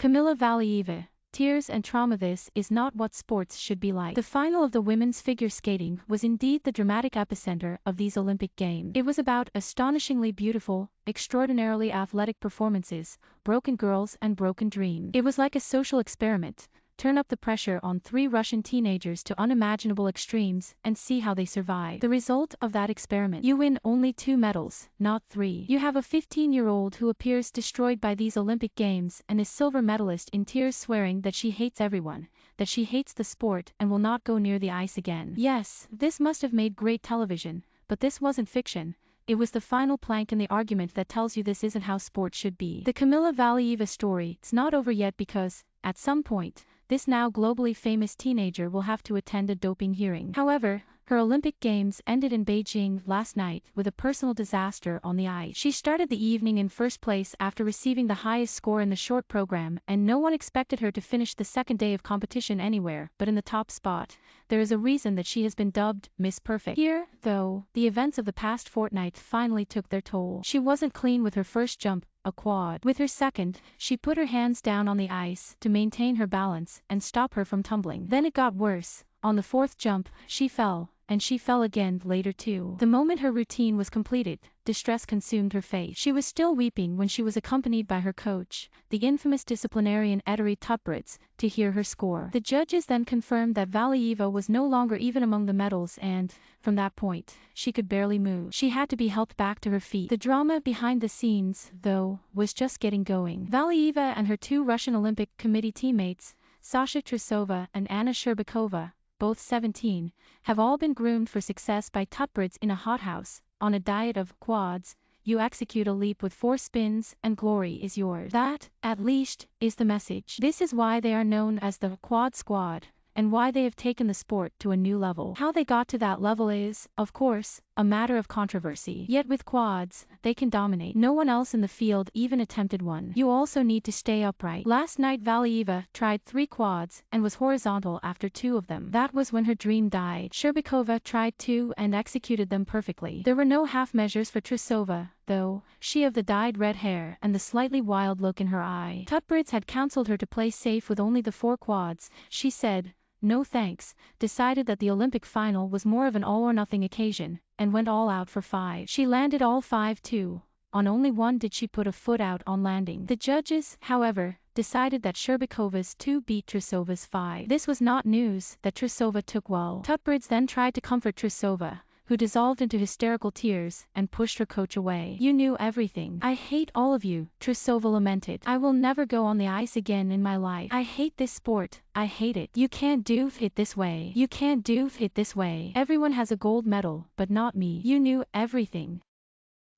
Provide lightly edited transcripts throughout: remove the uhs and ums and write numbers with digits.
Camilla Valieva, tears and trauma. This is not what sports should be like. The final of the women's figure skating was indeed the dramatic epicenter of these Olympic Games. It was about astonishingly beautiful, extraordinarily athletic performances, broken girls and broken dreams. It was like a social experiment. Turn up the pressure on 3 Russian teenagers to unimaginable extremes and see how they survive. The result of that experiment: you win only 2 medals, not 3. You have a 15-year-old who appears destroyed by these Olympic Games and is silver medalist in tears, swearing that she hates everyone, that she hates the sport and will not go near the ice again. Yes, this must have made great television, but this wasn't fiction. It was the final plank in the argument that tells you this isn't how sport should be. The Camilla Valieva story is not over yet because, at some point, this now globally famous teenager will have to attend a doping hearing. However, her Olympic Games ended in Beijing last night with a personal disaster on the ice. She started the evening in first place after receiving the highest score in the short program, and no one expected her to finish the second day of competition anywhere but in the top spot. There is a reason that she has been dubbed Miss Perfect. Here, though, the events of the past fortnight finally took their toll. She wasn't clean with her first jump, a quad. With her second, she put her hands down on the ice to maintain her balance and stop her from tumbling. Then it got worse. On the 4th jump, she fell, and she fell again later too. The moment her routine was completed, distress consumed her face. She was still weeping when she was accompanied by her coach, the infamous disciplinarian Tutberidze, to hear her score. The judges then confirmed that Valieva was no longer even among the medals and, from that point, she could barely move. She had to be helped back to her feet. The drama behind the scenes, though, was just getting going. Valieva and her 2 Russian Olympic Committee teammates, Sasha Trusova and Anna Shcherbakova, both 17, have all been groomed for success by Tutberidze in a hothouse, on a diet of quads. You execute a leap with 4 spins and glory is yours. That, at least, is the message. This is why they are known as the Quad Squad, and why they have taken the sport to a new level. How they got to that level is, of course, a matter of controversy. Yet with quads, they can dominate. No one else in the field even attempted one. You also need to stay upright. Last night Valieva tried 3 quads and was horizontal after 2 of them. That was when her dream died. Shcherbakova tried 2 and executed them perfectly. There were no half measures for Trusova, though, she of the dyed red hair and the slightly wild look in her eye. Tutberidze had counseled her to play safe with only the 4 quads. She said, "No thanks," decided that the Olympic final was more of an all-or-nothing occasion, and went all out for 5. She landed all 5 too. On only 1 did she put a foot out on landing. The judges, however, decided that Shcherbakova's 2 beat Trusova's 5. This was not news that Trusova took well. Tutberidze then tried to comfort Trusova, who dissolved into hysterical tears and pushed her coach away. "You knew everything. I hate all of you," Trusova lamented. "I will never go on the ice again in my life. I hate this sport. I hate it. You can't do it this way. You can't do it this way. Everyone has a gold medal, but not me. You knew everything."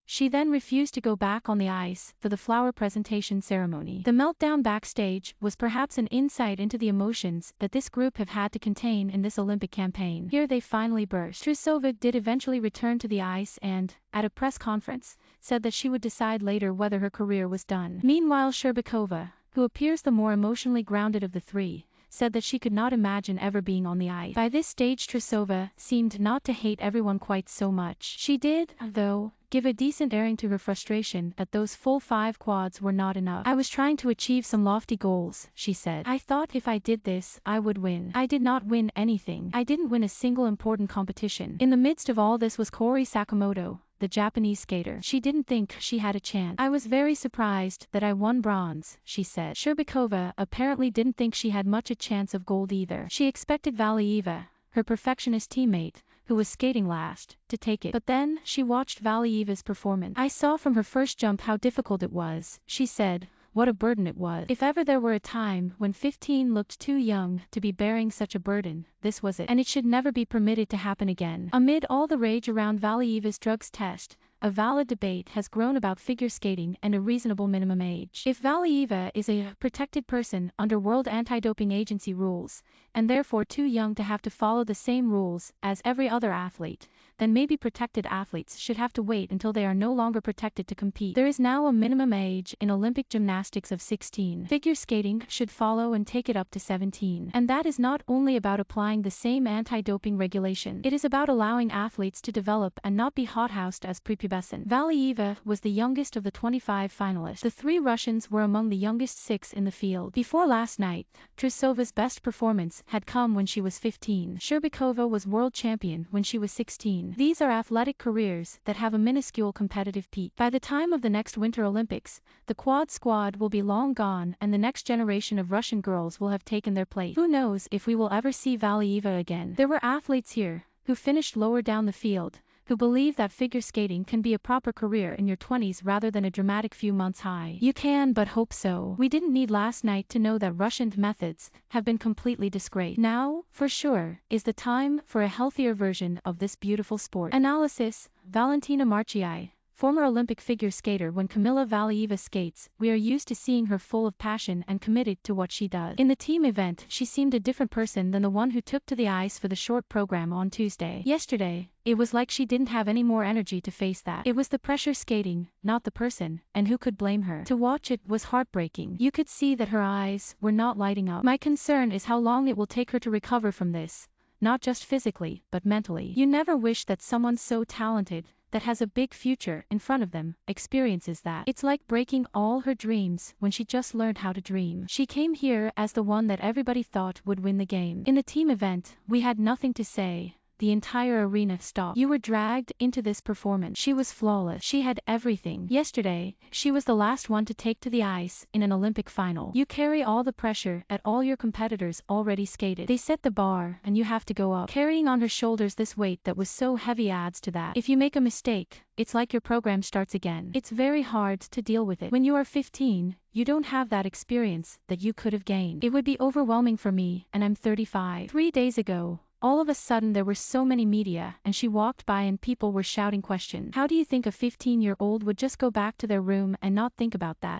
She then refused to go back on the ice for the flower presentation ceremony. The meltdown backstage was perhaps an insight into the emotions that this group have had to contain in this Olympic campaign. Here they finally burst. Trusova did eventually return to the ice and, at a press conference, said that she would decide later whether her career was done. Meanwhile Shcherbakova, who appears the more emotionally grounded of the 3, said that she could not imagine ever being on the ice. By this stage Trusova seemed not to hate everyone quite so much. She did, though, give a decent airing to her frustration that those full 5 quads were not enough. "I was trying to achieve some lofty goals," she said. "I thought if I did this, I would win. I did not win anything. I didn't win a single important competition." In the midst of all this was Kori Sakamoto, the Japanese skater. She didn't think she had a chance. "I was very surprised that I won bronze," she said. Shcherbakova apparently didn't think she had much a chance of gold either. She expected Valieva, her perfectionist teammate, who was skating last, to take it. But then, she watched Valieva's performance. "I saw from her first jump how difficult it was," she said. "What a burden it was. If ever there were a time when 15 looked too young to be bearing such a burden, this was it. And it should never be permitted to happen again." Amid all the rage around Valieva's drugs test, a valid debate has grown about figure skating and a reasonable minimum age. If Valieva is a protected person under World Anti-Doping Agency rules, and therefore too young to have to follow the same rules as every other athlete, then maybe protected athletes should have to wait until they are no longer protected to compete. There is now a minimum age in Olympic gymnastics of 16. Figure skating should follow and take it up to 17. And that is not only about applying the same anti-doping regulation. It is about allowing athletes to develop and not be hothoused as prepubescent. Valieva was the youngest of the 25 finalists. The 3 Russians were among the youngest 6 in the field. Before last night, Trusova's best performance had come when she was 15. Shcherbakova was world champion when she was 16. These are athletic careers that have a minuscule competitive peak. By the time of the next Winter Olympics, the quad squad will be long gone and the next generation of Russian girls will have taken their place. Who knows if we will ever see Valieva again? There were athletes here who finished lower down the field, who believe that figure skating can be a proper career in your 20s rather than a dramatic few months high. You can but hope so. We didn't need last night to know that Russian methods have been completely disgraced. Now, for sure, is the time for a healthier version of this beautiful sport. Analysis: Valentina Marchii, former Olympic figure skater. When Camilla Valieva skates, we are used to seeing her full of passion and committed to what she does. In the team event, she seemed a different person than the one who took to the ice for the short program on Tuesday. Yesterday, it was like she didn't have any more energy to face that. It was the pressure skating, not the person, and who could blame her? To watch it was heartbreaking. You could see that her eyes were not lighting up. My concern is how long it will take her to recover from this, not just physically, but mentally. You never wish that someone so talented, that has a big future in front of them, experiences that. It's like breaking all her dreams when she just learned how to dream. She came here as the one that everybody thought would win the game. In the team event, we had nothing to say. The entire arena stopped. You were dragged into this performance. She was flawless. She had everything. Yesterday, she was the last one to take to the ice in an Olympic final. You carry all the pressure at all your competitors already skated. They set the bar, and you have to go up. Carrying on her shoulders this weight that was so heavy adds to that. If you make a mistake, it's like your program starts again. It's very hard to deal with it. When you are 15, you don't have that experience that you could have gained. It would be overwhelming for me, and I'm 35. 3 days ago, all of a sudden there were so many media, and she walked by and people were shouting questions. How do you think a 15-year-old would just go back to their room and not think about that?